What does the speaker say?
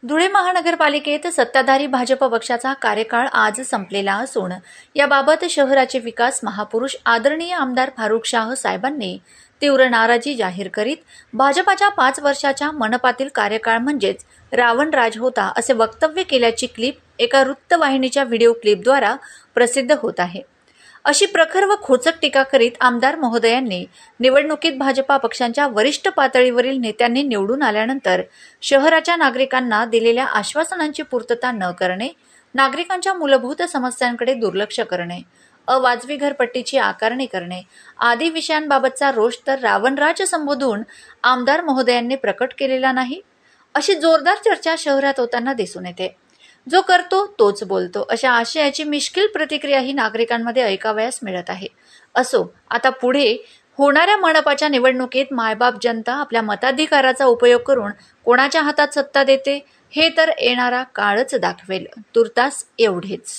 धुळे महानगरपालिकेत सत्ताधारी भाजप पक्षाचा कार्यकाळ आज संपलेला असून याबाबत शहराचे विकास महापुरुष आदरणीय आमदार फारुख शाह साहेबांनी तीव्र नाराजी जाहीर करीत भाजपाच्या 5 वर्षाच्या मनपातील कार्यकाळ म्हणजेच रावणराज होता असे वक्तव्य केल्याची क्लिप एका वृत्तवाहिनीच्या व्हिडिओ क्लिपद्वारा प्रसिद्ध होत आहे। अशी प्रखर व खोचक टीका करीत आमदार महोदयांनी निवडणुकीत भाजपा पक्षांच्या वरिष्ठ पातळीवरील नेत्यांनी निवडून आल्यानंतर शहराच्या नागरिकांना दिलेल्या आश्वासनांची पूर्तता न करणे, नागरिकांच्या मूलभूत समस्यांकडे दुर्लक्ष करणे, अवाजवी घरपट्टीची आकारणी करणे आदी विषयांबाबतचा रोष तर रावणराज संबोधून आमदार महोदयांनी प्रकट केलेला नाही, अशी जोरदार चर्चा शहरात होताना दिसून येते। जो करतो तोच बोलतो अशा आशयाची मिश्किल प्रतिक्रिया ही नागरिकांमध्ये ऐकावयास मिळत आहे। असो, आता पुढे होणाऱ्या मनपाच्या निवडणुकीत मायबाप जनता आपल्या मताधिकाराचा उपयोग करून कोणाच्या हातात सत्ता देते हे तर येणारा काळच दाखवेल। तुर्तास एवढेच।